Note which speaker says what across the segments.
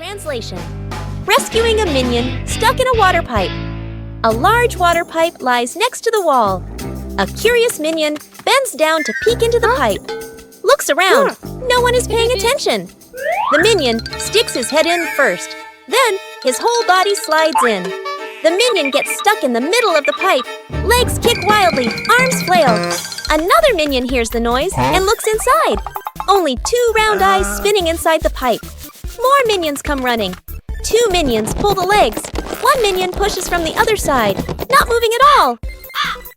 Speaker 1: Translation: rescuing a minion stuck in a water pipe. A large water pipe lies next to the wall. A curious minion bends down to peek into the pipe. Looks around. No one is paying attention. The minion sticks his head in first. Then his whole body slides in. The minion gets stuck in the middle of the pipe. Legs kick wildly, arms flail. Another minion hears the noise and looks inside. Only 2 round eyes spinning inside the pipe. More minions come running. 2 minions pull the legs. 1 minion pushes from the other side, not moving at all.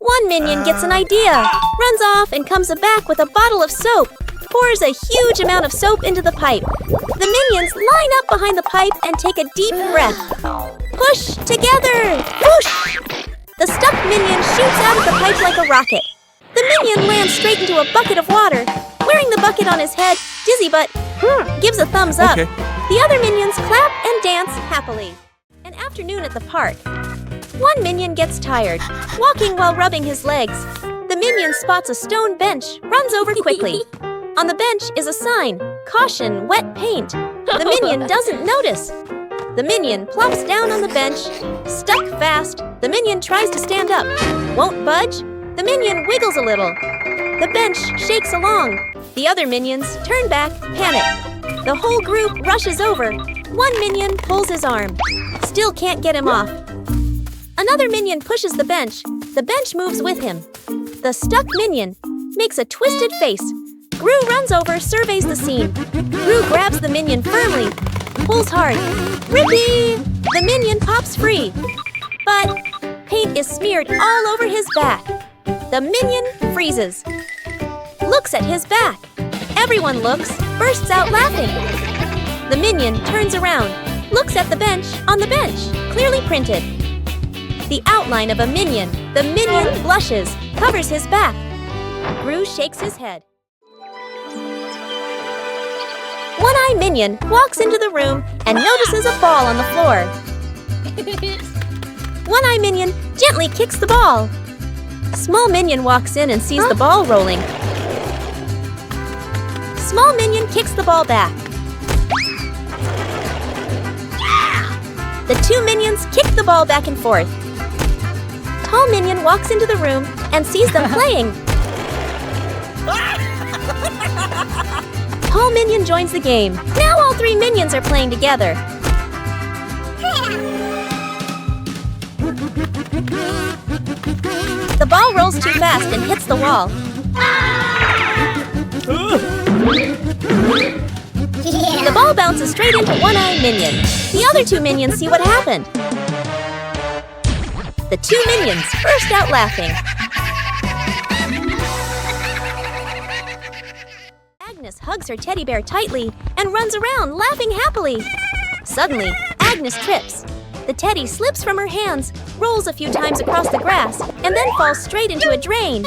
Speaker 1: 1 minion gets an idea, runs off and comes back with a bottle of soap, pours a huge amount of soap into the pipe. The minions line up behind the pipe and take a deep breath. Push together! Whoosh! The stuck minion shoots out of the pipe like a rocket. The minion lands straight into a bucket of water. Wearing the bucket on his head, Dizzy Butt gives a thumbs up.
Speaker 2: Okay.
Speaker 1: The other minions clap and dance happily. An afternoon at the park. 1 minion gets tired, walking while rubbing his legs. The minion spots a stone bench, runs over quickly. On the bench is a sign, "Caution, wet paint." The minion doesn't notice. The minion plops down on the bench, stuck fast. The minion tries to stand up, won't budge. The minion wiggles a little. The bench shakes along. The other minions turn back, panic. The whole group rushes over. 1 minion pulls his arm. Still can't get him off. Another minion pushes the bench. The bench moves with him. The stuck minion makes a twisted face. Gru runs over, surveys the scene. Gru grabs the minion firmly, pulls hard. Rippee! The minion pops free. But paint is smeared all over his back. The minion freezes. Looks at his back. Everyone looks, bursts out laughing. The minion turns around, looks at the bench on the bench, clearly printed. The outline of a minion. The minion blushes, covers his back. Gru shakes his head. One-Eye Minion walks into the room and notices a ball on the floor. One-Eye Minion gently kicks the ball. Small Minion walks in and sees the ball rolling. Small Minion kicks the ball back. The 2 minions kick the ball back and forth. Tall Minion walks into the room and sees them playing. Tall Minion joins the game. Now all 3 minions are playing together. The ball rolls too fast and hits the wall. The ball bounces straight into One-Eye Minion. The other 2 minions see what happened. The 2 minions burst out laughing. Agnes hugs her teddy bear tightly and runs around laughing happily. Suddenly, Agnes trips. The teddy slips from her hands, rolls a few times across the grass, and then falls straight into a drain.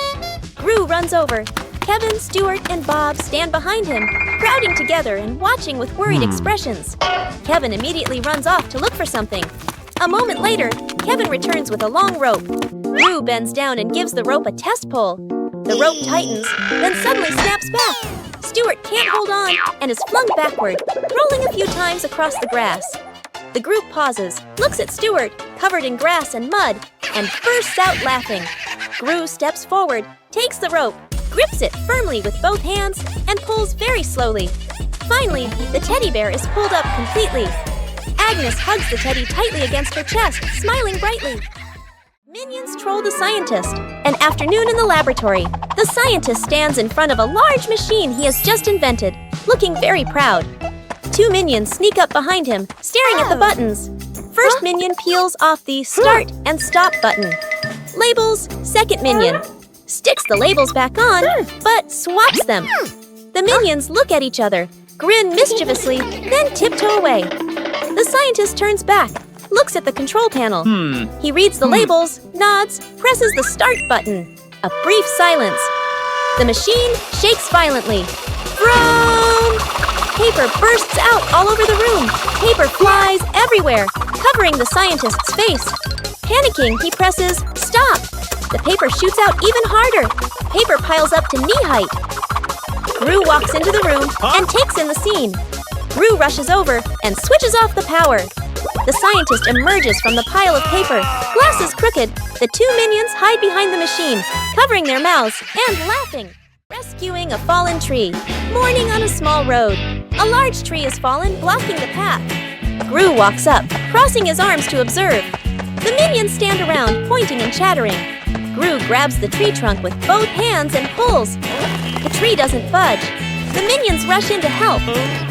Speaker 1: Gru runs over. Kevin, Stuart, and Bob stand behind him, crowding together and watching with worried expressions. Kevin immediately runs off to look for something. A moment later, Kevin returns with a long rope. Gru bends down and gives the rope a test pull. The rope tightens, then suddenly snaps back. Stuart can't hold on and is flung backward, rolling a few times across the grass. The group pauses, looks at Stuart, covered in grass and mud, and bursts out laughing. Gru steps forward, takes the rope, grips it firmly with both hands, and pulls very slowly. Finally, the teddy bear is pulled up completely. Agnes hugs the teddy tightly against her chest, smiling brightly. Minions troll the scientist. An afternoon in the laboratory. The scientist stands in front of a large machine he has just invented, looking very proud. 2 minions sneak up behind him, staring at the buttons. First minion peels off the start and stop button. Labels, second minion. Sticks the labels back on, but swaps them. The minions look at each other, grin mischievously, then tiptoe away. The scientist turns back, looks at the control panel. He reads the labels, nods, presses the start button. A brief silence. The machine shakes violently. Vroom! Paper bursts out all over the room. Paper flies everywhere, covering the scientist's face. Panicking, he presses stop. The paper shoots out even harder. Paper piles up to knee height. Gru walks into the room and takes in the scene. Gru rushes over and switches off the power. The scientist emerges from the pile of paper, glasses crooked. The two minions hide behind the machine, covering their mouths and laughing. Rescuing a fallen tree. Morning on a small road. A large tree has fallen, blocking the path. Gru walks up, crossing his arms to observe. The minions stand around, pointing and chattering. Gru grabs the tree trunk with both hands and pulls. The tree doesn't budge. The minions rush in to help.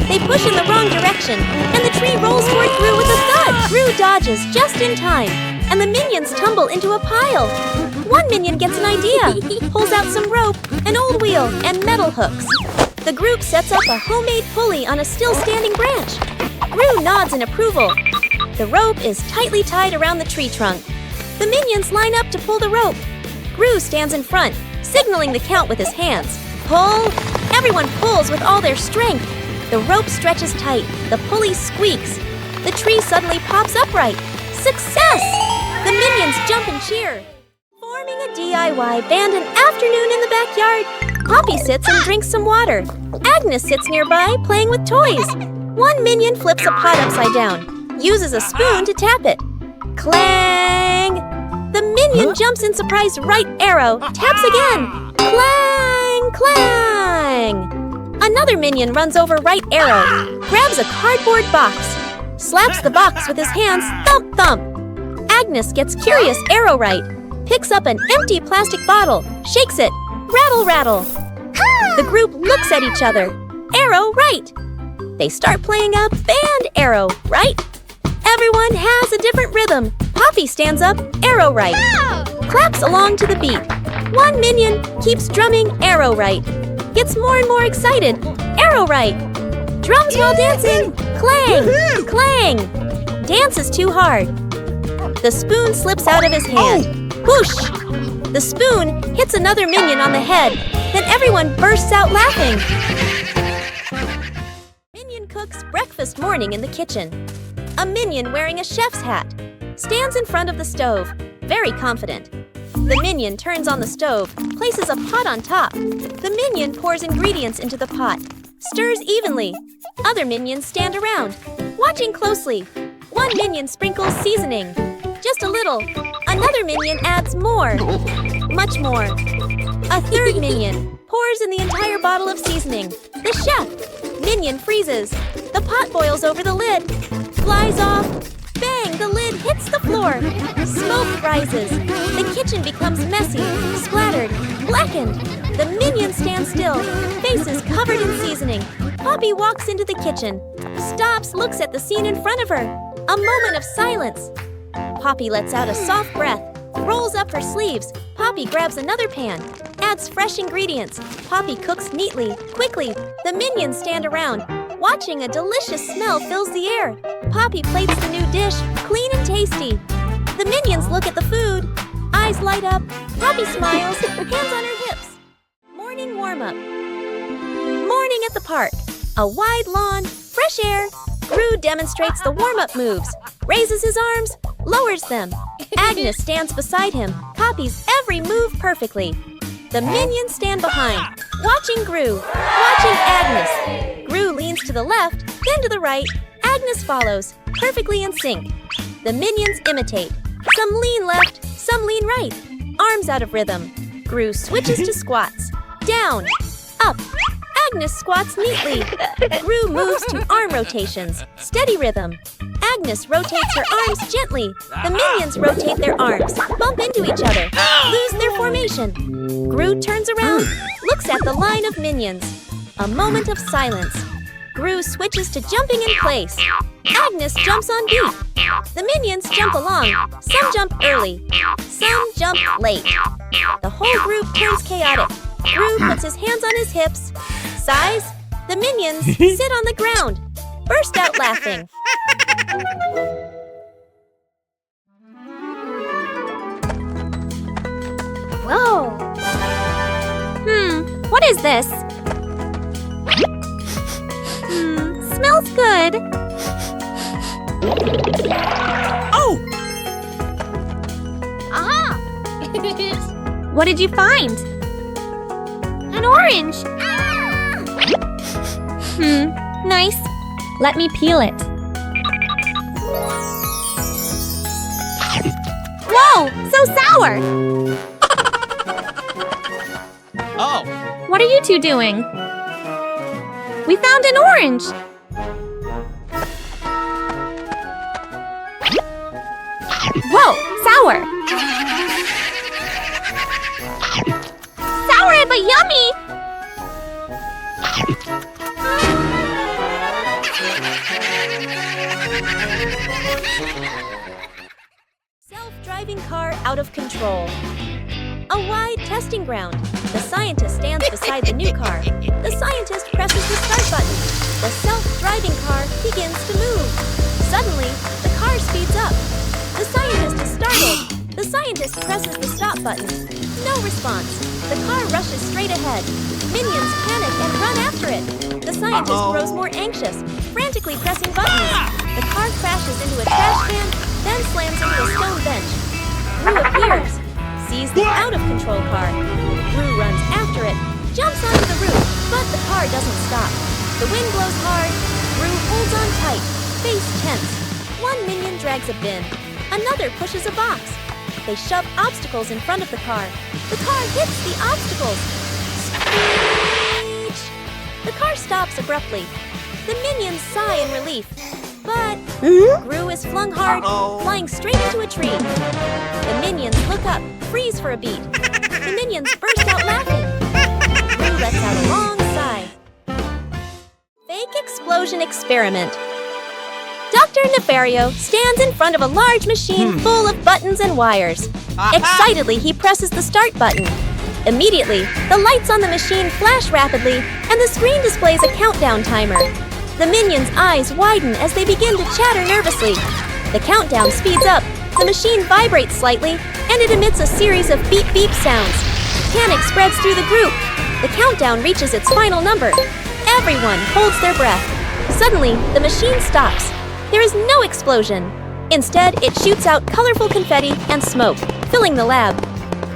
Speaker 1: They push in the wrong direction, and the tree rolls toward Gru with a thud. Gru dodges just in time, and the minions tumble into a pile. One minion gets an idea, pulls out some rope, an old wheel, and metal hooks. The group sets up a homemade pulley on a still-standing branch. Gru nods in approval. The rope is tightly tied around the tree trunk. The minions line up to pull the rope. Gru stands in front, signaling the count with his hands. Pull! Everyone pulls with all their strength. The rope stretches tight. The pulley squeaks. The tree suddenly pops upright. Success! The minions jump and cheer. Forming a DIY band an afternoon in the backyard. Poppy sits and drinks some water. Agnes sits nearby, playing with toys. One minion flips a pot upside down, uses a spoon to tap it. Clang! The minion jumps in surprise right arrow, taps again. Clang! Clang! Another minion runs over right arrow, grabs a cardboard box, slaps the box with his hands, thump thump. Agnes gets curious arrow right, picks up an empty plastic bottle, shakes it, rattle rattle. The group looks at each other, arrow right. They start playing a band arrow right. Everyone has a different rhythm. Poppy stands up, arrow right. Claps along to the beat. One minion keeps drumming arrow right. Gets more and more excited, arrow right. Drums while dancing, clang, clang. Dance is too hard. The spoon slips out of his hand. Whoosh! The spoon hits another minion on the head. Then everyone bursts out laughing. Minion cooks breakfast morning in the kitchen. A minion wearing a chef's hat stands in front of the stove, very confident. The minion turns on the stove, places a pot on top. The minion pours ingredients into the pot, stirs evenly. Other minions stand around, watching closely. One minion sprinkles seasoning, just a little. Another minion adds more, much more. A third minion pours in the entire bottle of seasoning. The chef minion freezes. The pot boils over the lid, flies off. Bang! The lid hits the floor. Smoke rises. The kitchen becomes messy, splattered, blackened. The minions stand still, faces covered in seasoning. Poppy walks into the kitchen, stops, looks at the scene in front of her. A moment of silence. Poppy lets out a soft breath, rolls up her sleeves. Poppy grabs another pan, adds fresh ingredients. Poppy cooks neatly, quickly. The minions stand around, watching. A delicious smell fills the air. Poppy plates the new dish, clean and tasty. The minions look at the food. Eyes light up. Poppy smiles, hands on her hips. Morning warm-up. Morning at the park. A wide lawn, fresh air. Gru demonstrates the warm-up moves. Raises his arms, lowers them. Agnes stands beside him, copies every move perfectly. The minions stand behind, watching Gru, watching Agnes. Gru leans to the left, then to the right. Agnes follows, perfectly in sync. The minions imitate. Some lean left, some lean right. Arms out of rhythm. Gru switches to squats. Down, up. Agnes squats neatly. Gru moves to arm rotations. Steady rhythm. Agnes rotates her arms gently. The minions rotate their arms, bump into each other, lose their formation. Gru turns around, looks at the line of minions. A moment of silence. Gru switches to jumping in place. Agnes jumps on beat. The minions jump along. Some jump early, some jump late. The whole group turns chaotic. Gru puts his hands on his hips, sighs. The minions sit on the ground, burst out laughing. Whoa! What is this? Smells good.
Speaker 2: Oh!
Speaker 1: Aha!
Speaker 3: What did you find?
Speaker 1: An orange!
Speaker 3: Nice. Let me peel it. sour!
Speaker 2: Oh.
Speaker 3: What are you two doing? We found an orange! Whoa, sour! Sour but yummy!
Speaker 1: Self-driving car out of control. A wide testing ground. The scientist stands beside the new car. The scientist presses the start button. The self-driving car begins to move. Suddenly, the car speeds up. The scientist is startled. The scientist presses the stop button. No response. The car rushes straight ahead. Minions panic and run after it. The scientist grows more anxious, frantically pressing buttons. The car crashes into a trash can, then slams into a stone bench. Gru appears, sees the out-of-control car. Gru runs after it, jumps onto the roof, but the car doesn't stop. The wind blows hard. Gru holds on tight, face tense. One minion drags a bin. Another pushes a box. They shove obstacles in front of the car. The car hits the obstacles. Screech! The car stops abruptly. The minions sigh in relief. But Gru is flung hard, flying straight into a tree. The minions look up, freeze for a beat. The minions burst out laughing. Gru lets out a long sigh. Fake explosion experiment. Dr. Nefario stands in front of a large machine full of buttons and wires. Excitedly, he presses the start button. Immediately, the lights on the machine flash rapidly, and the screen displays a countdown timer. The minions' eyes widen as they begin to chatter nervously. The countdown speeds up, the machine vibrates slightly, and it emits a series of beep-beep sounds. Panic spreads through the group. The countdown reaches its final number. Everyone holds their breath. Suddenly, the machine stops. There is no explosion. Instead, it shoots out colorful confetti and smoke, filling the lab.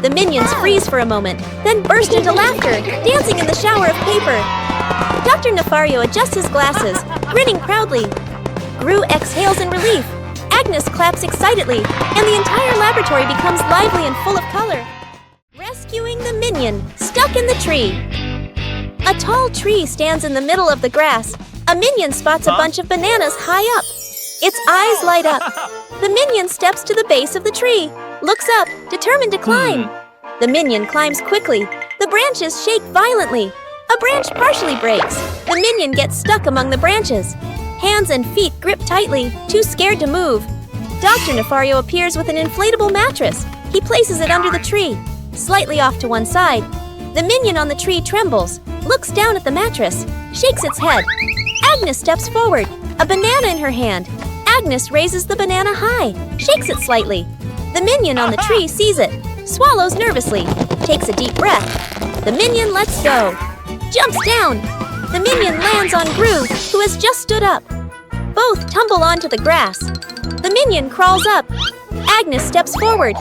Speaker 1: The minions freeze for a moment, then burst into laughter, dancing in the shower of paper. Dr. Nefario adjusts his glasses, grinning proudly. Gru exhales in relief. Agnes claps excitedly, and the entire laboratory becomes lively and full of color. Rescuing the minion, stuck in the tree. A tall tree stands in the middle of the grass. A minion spots a bunch of bananas high up. Its eyes light up. The minion steps to the base of the tree, looks up, determined to climb. The minion climbs quickly. The branches shake violently. A branch partially breaks. The minion gets stuck among the branches. Hands and feet grip tightly, too scared to move. Dr. Nefario appears with an inflatable mattress. He places it under the tree, slightly off to one side. The minion on the tree trembles, looks down at the mattress, shakes its head. Agnes steps forward, a banana in her hand. Agnes raises the banana high, shakes it slightly. The minion on the tree sees it, swallows nervously, takes a deep breath. The minion lets go, jumps down. The minion lands on Gru, who has just stood up. Both tumble onto the grass. The minion crawls up. Agnes steps forward,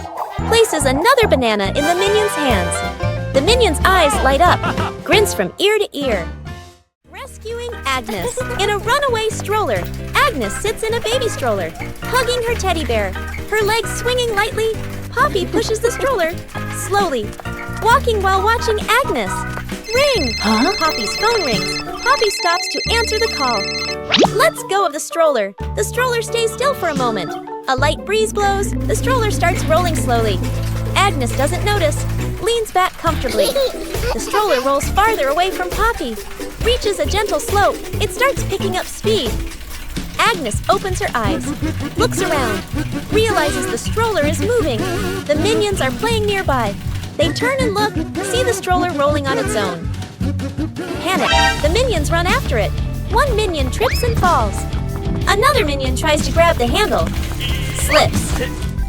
Speaker 1: places another banana in the minion's hands. The minion's eyes light up, grins from ear to ear. Rescuing Agnes. In a runaway stroller, Agnes sits in a baby stroller, hugging her teddy bear. Her legs swinging lightly, Poppy pushes the stroller, slowly, walking while watching Agnes. Ring! Poppy's phone rings. Poppy stops to answer the call. Let's go of the stroller. The stroller stays still for a moment. A light breeze blows. The stroller starts rolling slowly. Agnes doesn't notice, leans back comfortably. The stroller rolls farther away from Poppy, reaches a gentle slope. It starts picking up speed. Agnes opens her eyes, looks around, realizes the stroller is moving. The minions are playing nearby. They turn and look, see the stroller rolling on its own. Panic, the minions run after it. One minion trips and falls. Another minion tries to grab the handle, slips.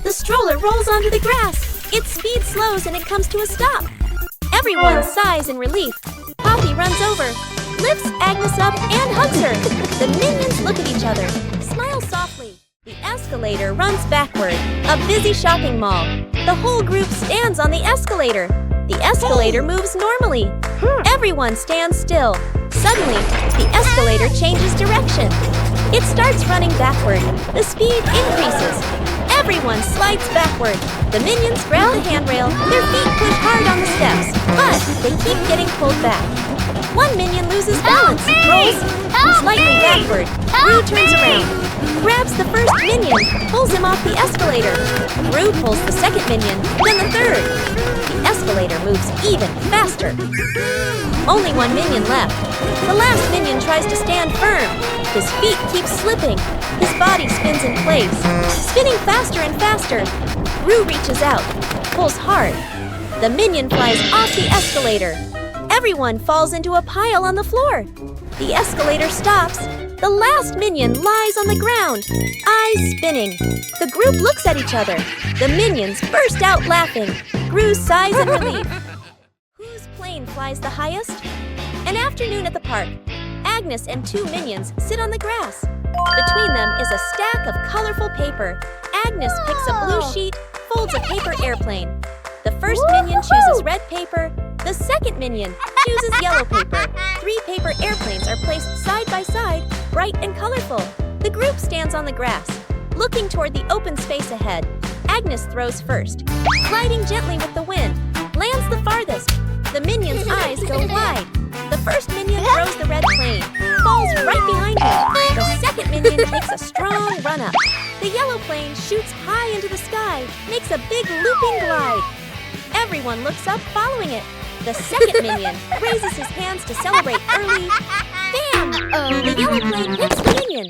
Speaker 1: The stroller rolls onto the grass. Its speed slows and it comes to a stop. Everyone sighs in relief. Poppy runs over, lifts Agnes up and hugs her. The minions look at each other, smile softly. The escalator runs backward, a busy shopping mall. The whole group stands on the escalator. The escalator moves normally. Everyone stands still. Suddenly, the escalator changes direction. It starts running backward. The speed increases. Everyone slides backward. The minions grab the handrail, their feet push hard on the steps, but they keep getting pulled back. One minion loses balance, rolls slightly backward. Gru turns around, grabs the first minion, pulls him off the escalator. Gru pulls the second minion, then the third. The escalator moves even faster. Only one minion left. The last minion tries to stand firm. His feet keep slipping. His body spins in place, spinning faster and faster. Gru reaches out, pulls hard. The minion flies off the escalator. Everyone falls into a pile on the floor. The escalator stops. The last minion lies on the ground, eyes spinning. The group looks at each other. The minions burst out laughing. Gru sighs in relief. Whose plane flies the highest? An afternoon at the park. Agnes and two minions sit on the grass. Between them is a stack of colorful paper. Agnes picks a blue sheet, folds a paper airplane. The first minion chooses red paper. The second minion chooses yellow paper. 3 paper airplanes are placed side by side, bright and colorful. The group stands on the grass, looking toward the open space ahead. Agnes throws first, gliding gently with the wind, lands the farthest. The minion's eyes go wide. The first minion throws the red plane, falls right behind him. The second minion takes a strong run up. The yellow plane shoots high into the sky, makes a big looping glide. Everyone looks up following it. The second minion raises his hands to celebrate early. Bam! The yellow plane hits the minion,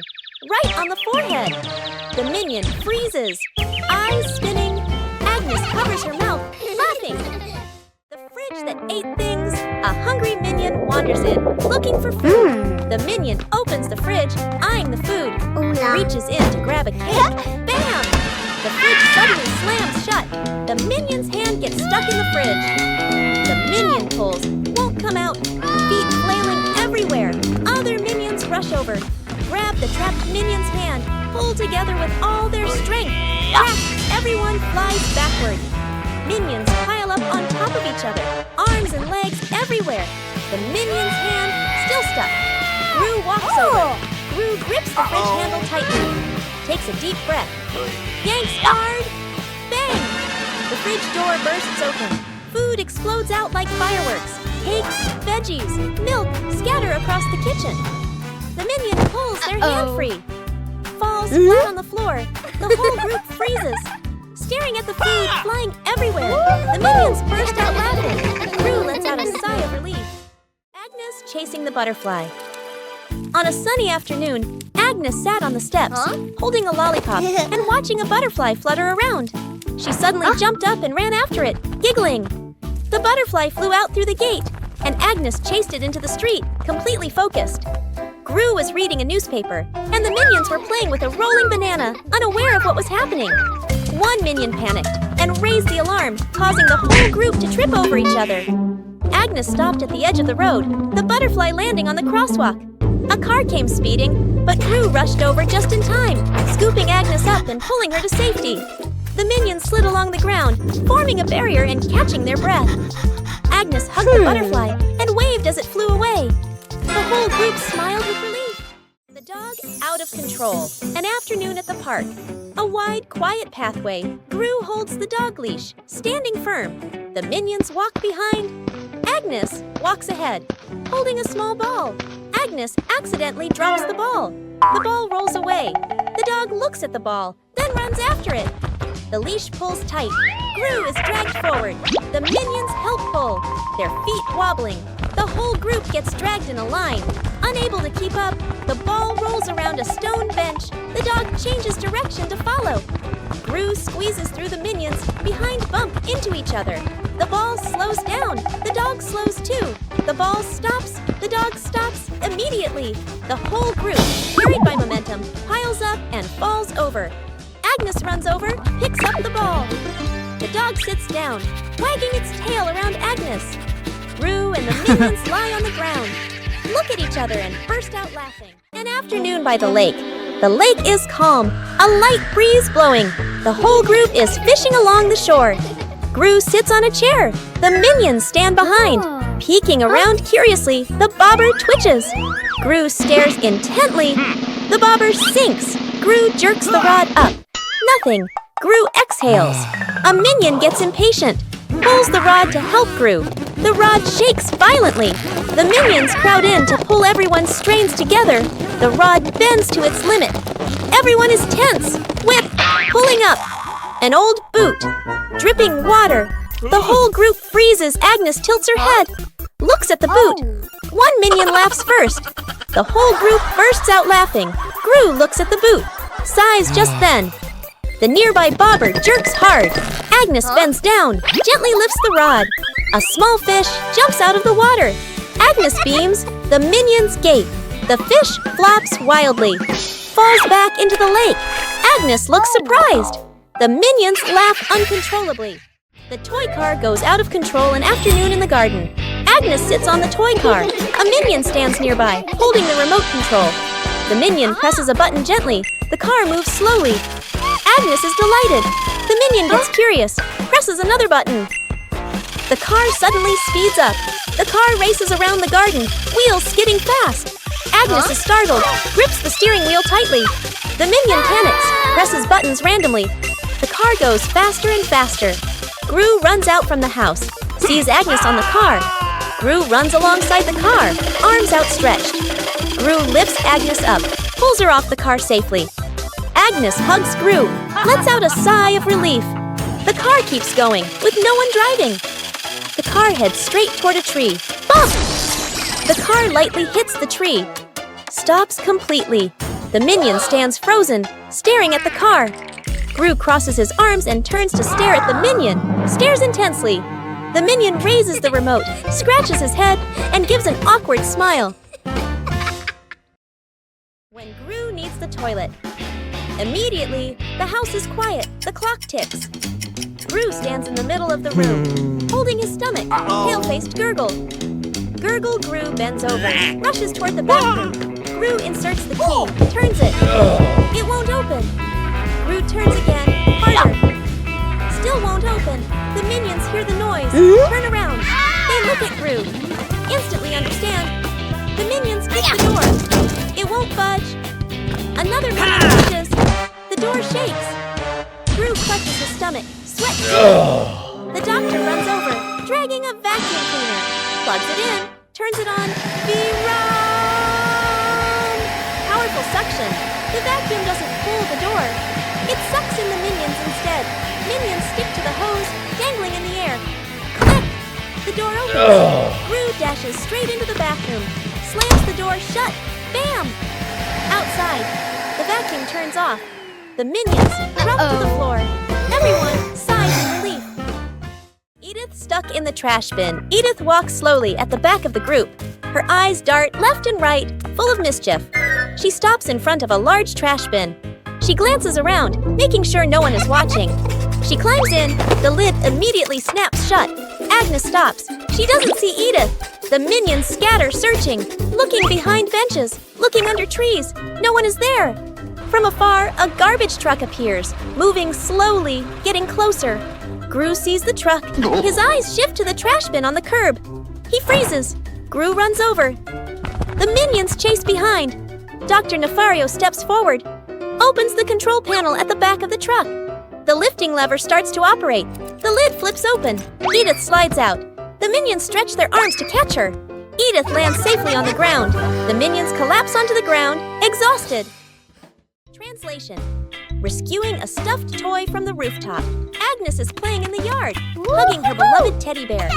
Speaker 1: right on the forehead. The minion freezes, eyes spinning. Agnes covers her mouth, laughing. The fridge that ate things, a hungry minion wanders in, looking for food. The minion opens the fridge, eyeing the food, reaches in to grab a cake. Bam! The fridge suddenly slams shut. The minion's hand gets stuck in the fridge. The minion pulls, won't come out, feet flailing everywhere. Other minions rush over, grab the trapped minion's hand, pull together with all their strength. Trapped, everyone flies backward. Minions pile up on top of each other, arms and legs everywhere. The minion's hand still stuck. Gru walks over. Gru grips the fridge handle tightly, takes a deep breath, yanks hard, bang! The fridge door bursts open. Food explodes out like fireworks. Cakes, veggies, milk scatter across the kitchen. The minion pulls their hand free, falls flat on the floor. The whole group freezes, staring at the food flying everywhere. The minions burst out laughing. Gru lets out a sigh of relief. Agnes chasing the butterfly. On a sunny afternoon, Agnes sat on the steps, holding a lollipop and watching a butterfly flutter around. She suddenly jumped up and ran after it, giggling. The butterfly flew out through the gate, and Agnes chased it into the street, completely focused. Gru was reading a newspaper, and the minions were playing with a rolling banana, unaware of what was happening. One minion panicked and raised the alarm, causing the whole group to trip over each other. Agnes stopped at the edge of the road, the butterfly landing on the crosswalk. A car came speeding, but Gru rushed over just in time, scooping Agnes up and pulling her to safety. The minions slid along the ground, forming a barrier and catching their breath. Agnes hugged the butterfly and waved as it flew away. The whole group smiled with relief. The dog out of control. An afternoon at the park. A wide, quiet pathway. Gru holds the dog leash, standing firm. The minions walk behind. Agnes walks ahead, holding a small ball. Agnes accidentally drops the ball. The ball rolls away. The dog looks at the ball, then runs after it. The leash pulls tight. Gru is dragged forward. The minions help pull, their feet wobbling. The whole group gets dragged in a line. Unable to keep up, the ball rolls around a stone bench. The dog changes direction to follow. Gru squeezes through the minions, behind bump into each other. The ball slows down. The dog slows too. The ball stops. The dog stops immediately. The whole group, carried by momentum, piles up and falls over. Agnes runs over, picks up the ball. The dog sits down, wagging its tail around Agnes. Gru and the minions lie on the ground, look at each other and burst out laughing. An afternoon by the lake. The lake is calm, a light breeze blowing. The whole group is fishing along the shore. Gru sits on a chair. The minions stand behind. Peeking around curiously, the bobber twitches. Gru stares intently. The bobber sinks. Gru jerks the rod up. Nothing. Gru exhales. A minion gets impatient, pulls the rod to help Gru. The rod shakes violently. The minions crowd in to pull everyone's strains together. The rod bends to its limit. Everyone is tense. Whip, pulling up. An old boot, dripping water. The whole group freezes. Agnes tilts her head, looks at the boot. One minion laughs first. The whole group bursts out laughing. Gru looks at the boot, sighs just then. The nearby bobber jerks hard. Agnes bends down, gently lifts the rod. A small fish jumps out of the water. Agnes beams. The minions gape. The fish flops wildly, falls back into the lake. Agnes looks surprised. The minions laugh uncontrollably. The toy car goes out of control an afternoon in the garden. Agnes sits on the toy car. A minion stands nearby, holding the remote control. The minion presses a button gently. The car moves slowly. Agnes is delighted. The minion gets curious, presses another button. The car suddenly speeds up. The car races around the garden, wheels skidding fast. Agnes is startled, grips the steering wheel tightly. The minion panics, presses buttons randomly. The car goes faster and faster. Gru runs out from the house, sees Agnes on the car. Gru runs alongside the car, arms outstretched. Gru lifts Agnes up, pulls her off the car safely. Agnes hugs Gru, lets out a sigh of relief. The car keeps going, with no one driving. The car heads straight toward a tree. Bump! The car lightly hits the tree, stops completely. The minion stands frozen, staring at the car. Gru crosses his arms and turns to stare at the minion, stares intensely. The minion raises the remote, scratches his head, and gives an awkward smile. When Gru needs the toilet. Immediately, the house is quiet, the clock ticks. Gru stands in the middle of the room, holding his stomach, pale-faced gurgle. Gurgle Gru bends over, rushes toward the bathroom. Gru inserts the key, turns it. It won't open. Gru turns again, harder. Still won't open. The minions hear the noise, turn around. They look at Gru, instantly understand. The minions kick the door. It won't budge. Another minion pushes. The door shakes. Gru clutches his stomach, sweat dripping. The doctor runs over, dragging a vacuum cleaner. Plugs it in, turns it on. Run! Powerful suction. The vacuum doesn't pull the door. It sucks in the minions instead. Minions stick to the hose, dangling in the air. Click! The door opens. Gru dashes straight into the bathroom, slams the door shut. Bam! Outside, the vacuum turns off. The minions drop to the floor. Everyone sighs in relief. Edith stuck in the trash bin. Edith walks slowly at the back of the group. Her eyes dart left and right, full of mischief. She stops in front of a large trash bin. She glances around, making sure no one is watching. She climbs in. The lid immediately snaps shut. Agnes stops. She doesn't see Edith. The minions scatter, searching, looking behind benches, looking under trees. No one is there. From afar, a garbage truck appears, moving slowly, getting closer. Gru sees the truck. His eyes shift to the trash bin on the curb. He freezes. Gru runs over. The minions chase behind. Dr. Nefario steps forward, opens the control panel at the back of the truck. The lifting lever starts to operate. The lid flips open. Edith slides out. The minions stretch their arms to catch her. Edith lands safely on the ground. The minions collapse onto the ground, exhausted. Translation: rescuing a stuffed toy from the rooftop. Agnes is playing in the yard, hugging her beloved teddy bear.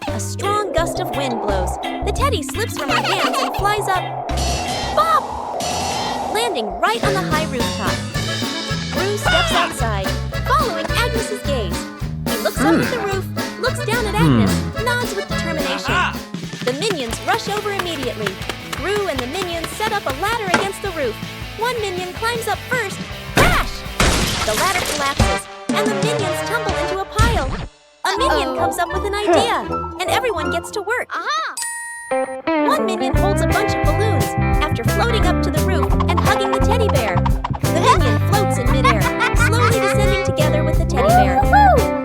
Speaker 1: A strong gust of wind blows. The teddy slips from her hands and flies up. Bop! Landing right on the high rooftop. Gru steps outside, following Agnes's gaze. He looks up at the roof, looks down at Agnes, nods with determination. The minions rush over immediately. Gru and the minions set up a ladder against the roof. One minion climbs up first. Crash! The ladder collapses, and the minions tumble into a pile. A minion comes up with an idea, and everyone gets to work. One minion holds a bunch of balloons after floating up to the roof and hugging the teddy bear. The minion floats in midair, slowly descending together with the teddy bear.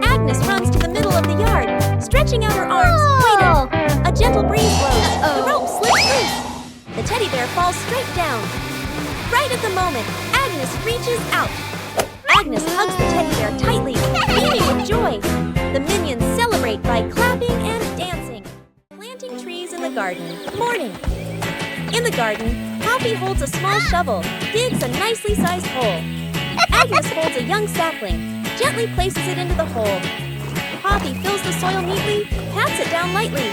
Speaker 1: Agnes runs to the middle of the yard, stretching out her arms, waiting. A gentle breeze blows. The rope slips loose. The teddy bear falls straight down. Right at the moment, Agnes reaches out. Agnes hugs the teddy teddy bear tightly, beaming with joy. The minions celebrate by clapping and dancing. Planting trees in the garden. Morning. In the garden, Poppy holds a small shovel, digs a nicely sized hole. Agnes holds a young sapling, gently places it into the hole. Poppy fills the soil neatly, pats it down lightly.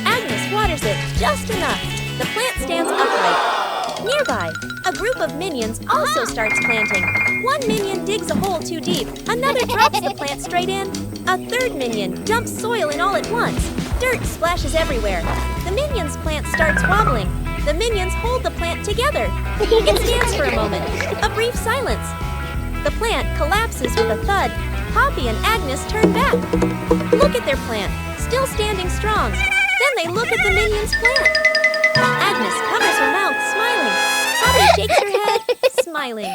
Speaker 1: Agnes waters it just enough. The plant stands upright. Nearby, a group of minions also starts planting. One minion digs a hole too deep. Another drops the plant straight in. A third minion dumps soil in all at once. Dirt splashes everywhere. The minions' plant starts wobbling. The minions hold the plant together. It stands for a moment. A brief silence. The plant collapses with a thud. Poppy and Agnes turn back. Look at their plant, still standing strong. Then they look at the minions' plant. Agnes covers her mouth, smiling. Poppy shakes her head, smiling.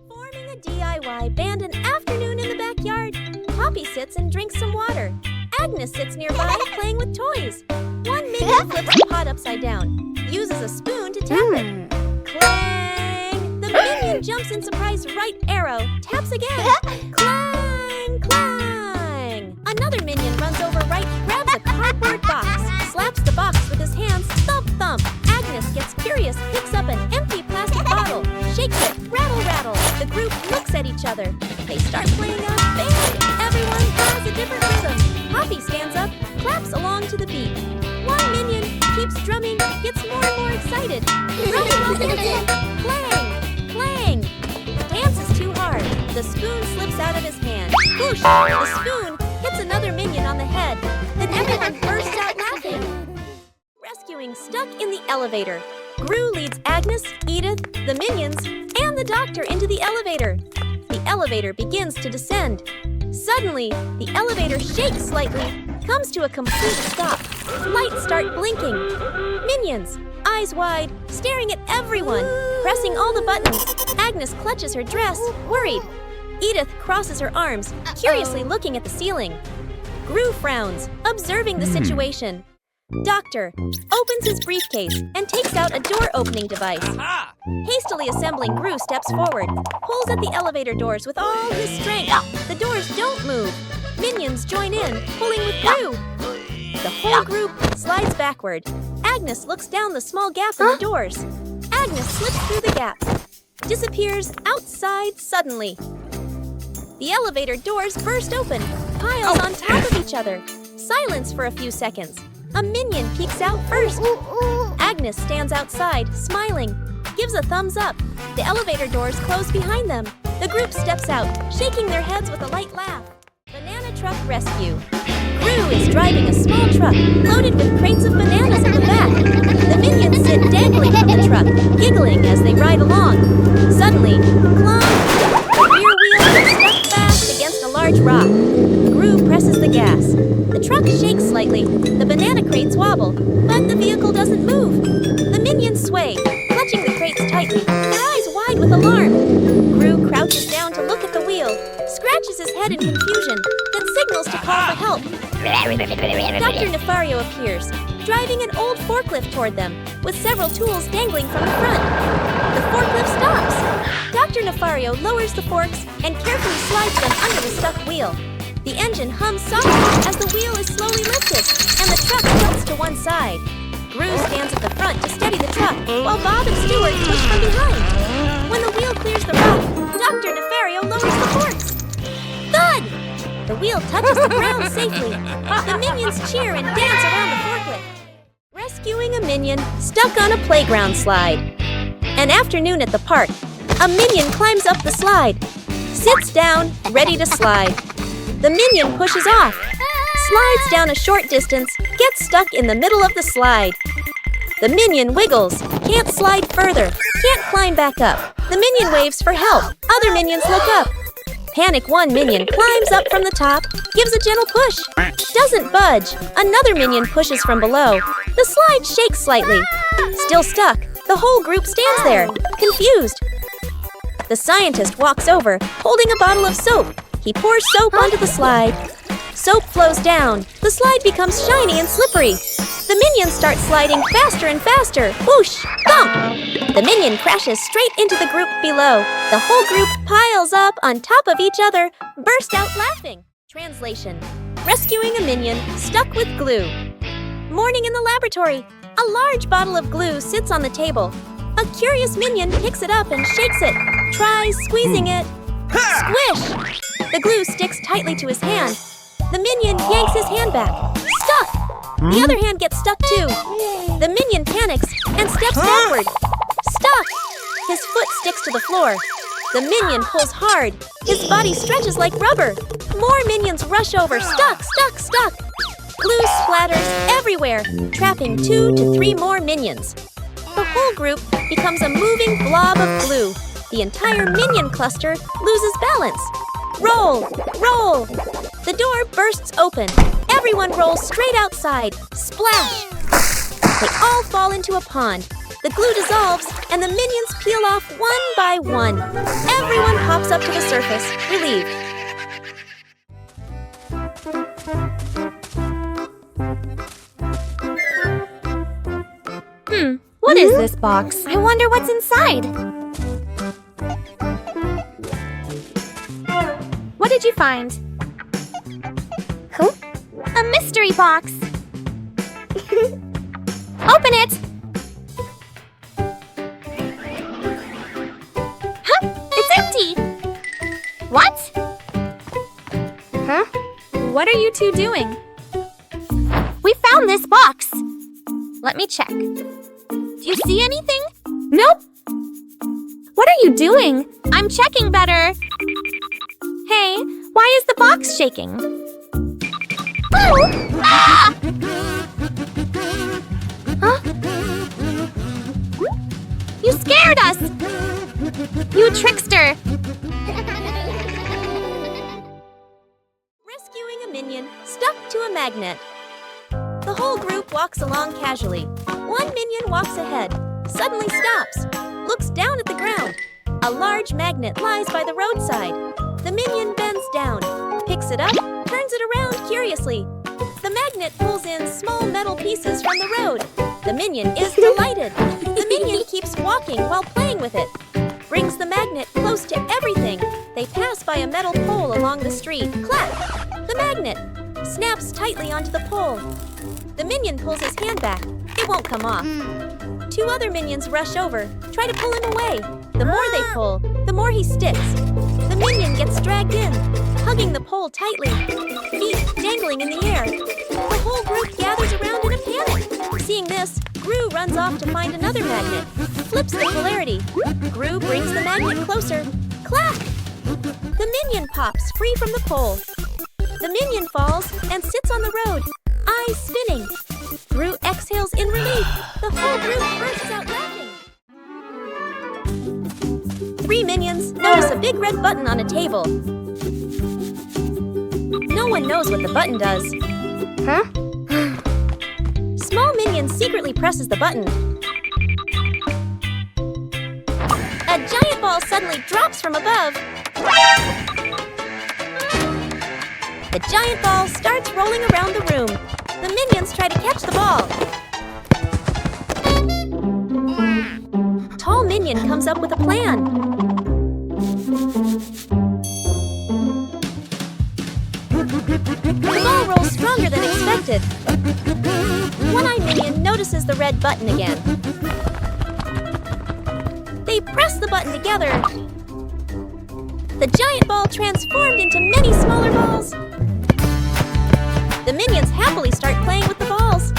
Speaker 1: Forming a DIY band an afternoon in the backyard. Poppy sits and drinks some water. Agnes sits nearby, playing with toys. One minion flips the pot upside down, uses a spoon to tap it. Clang! The minion jumps in surprise right arrow, taps again. Clang! Clang! Another minion runs over right, grabs a cardboard box, slaps the box with his hands, thump thump. Agnes gets curious, picks up an empty plastic bottle, shakes it, rattle rattle. The group looks at each other. They start playing a band. Everyone has a different rhythm. Poppy stands up, claps along to the beat. One minion keeps drumming, gets more and more excited. Drumming while dancing. Clang! Clang! The dance is too hard. The spoon slips out of his hand. Whoosh! The spoon hits another minion on the head. Then everyone bursts out laughing. Rescuing stuck in the elevator. Gru leads Agnes, Edith, the minions, and the doctor into the elevator. The elevator begins to descend. Suddenly, the elevator shakes slightly, comes to a complete stop. Lights start blinking. Minions, eyes wide, staring at everyone, pressing all the buttons. Agnes clutches her dress, worried. Edith crosses her arms, curiously looking at the ceiling. Gru frowns, observing the situation. Doctor opens his briefcase and takes out a door-opening device. Hastily assembling, Gru steps forward, pulls at the elevator doors with all his strength. The doors don't move. Minions join in, pulling with Gru. The whole group slides backward. Agnes looks down the small gap in the doors. Agnes slips through the gap, disappears outside suddenly. The elevator doors burst open, piles on top of each other. Silence for a few seconds. A minion peeks out first. Agnes stands outside, smiling, gives a thumbs up. The elevator doors close behind them. The group steps out, shaking their heads with a light laugh. Banana Truck Rescue. Gru is driving a small truck loaded with crates of bananas in the back. The minions sit dangling from the truck, giggling as they ride along. Suddenly, clunk! The rear wheel gets stuck fast against a large rock. Gru presses the gas. The truck shakes slightly. The banana crates wobble, but the vehicle doesn't move. The minions sway, clutching the crates tightly, their eyes wide with alarm. Gru crouches down to look at the wheel, scratches his head in confusion, then signals to call for help. Dr. Nefario appears, driving an old forklift toward them, with several tools dangling from the front. The forklift stops. Dr. Nefario lowers the forks and carefully slides them under the stuck wheel. The engine hums softly as the wheel is slowly lifted, and the truck tilts to one side. Gru stands at the front to steady the truck, while Bob and Stuart push from behind. When the wheel clears the rock, Dr. Nefario lowers the forks. Thud! The wheel touches the ground safely. The minions cheer and dance around the forklift. Rescuing a minion stuck on a playground slide. An afternoon at the park. A minion climbs up the slide, sits down, ready to slide. The minion pushes off, slides down a short distance, gets stuck in the middle of the slide. The minion wiggles, can't slide further, can't climb back up. The minion waves for help. Other minions look up. Panic one minion climbs up from the top, gives a gentle push, doesn't budge. Another minion pushes from below. The slide shakes slightly. Still stuck, the whole group stands there, confused. The scientist walks over, holding a bottle of soap. He pours soap onto the slide. Soap flows down. The slide becomes shiny and slippery. The minions start sliding faster and faster. Whoosh! Bump! The minion crashes straight into the group below. The whole group piles up on top of each other, burst out laughing. Translation: rescuing a minion stuck with glue. Morning in the laboratory. A large bottle of glue sits on the table. A curious minion picks it up and shakes it. Tries squeezing it. Squish! The glue sticks tightly to his hand. The minion yanks his hand back. Stuck! The other hand gets stuck too. The minion panics and steps backward. Stuck! His foot sticks to the floor. The minion pulls hard. His body stretches like rubber. More minions rush over. Stuck, stuck, stuck! Glue splatters everywhere, trapping 2 to 3 more minions. The whole group becomes a moving blob of glue. The entire minion cluster loses balance. Roll! Roll! The door bursts open. Everyone rolls straight outside. Splash! They all fall into a pond. The glue dissolves, and the minions peel off one by one. Everyone pops up to the surface, relieved.
Speaker 3: What is this box?
Speaker 1: I wonder what's inside.
Speaker 3: What did you find? A mystery box. Open it. Huh? It's empty. What? Huh? What are you two doing? We found this box. Let me check. Do you see anything? Nope. What are you doing? I'm checking better. Hey, why is the box shaking? Oh! Ah! Huh? You scared us! You trickster!
Speaker 1: Rescuing a minion stuck to a magnet. The whole group walks along casually. One minion walks ahead, suddenly stops, looks down at the ground. A large magnet lies by the roadside. The minion bends down, picks it up, turns it around curiously. The magnet pulls in small metal pieces from the road. The minion is delighted. The minion keeps walking while playing with it. Brings the magnet close to everything. They pass by a metal pole along the street. Clap! The magnet snaps tightly onto the pole. The minion pulls his hand back. It won't come off. 2 other minions rush over, try to pull him away. The more they pull, the more he sticks. The minion gets dragged in, hugging the pole tightly, feet dangling in the air. The whole group gathers around in a panic. Seeing this, Gru runs off to find another magnet, flips the polarity. Gru brings the magnet closer. Clack! The minion pops free from the pole. The minion falls and sits on the road, eyes spinning. Gru exhales in relief. The whole group bursts out laughing. 3 minions notice a big red button on a table. No one knows what the button does. Huh? Small minion secretly presses the button. A giant ball suddenly drops from above. The giant ball starts rolling around the room. The minions try to catch the ball. Tall minion comes up with a plan. The ball rolls stronger than expected. One-eyed minion notices the red button again. They press the button together. The giant ball transformed into many smaller balls. The minions happily start playing with the balls.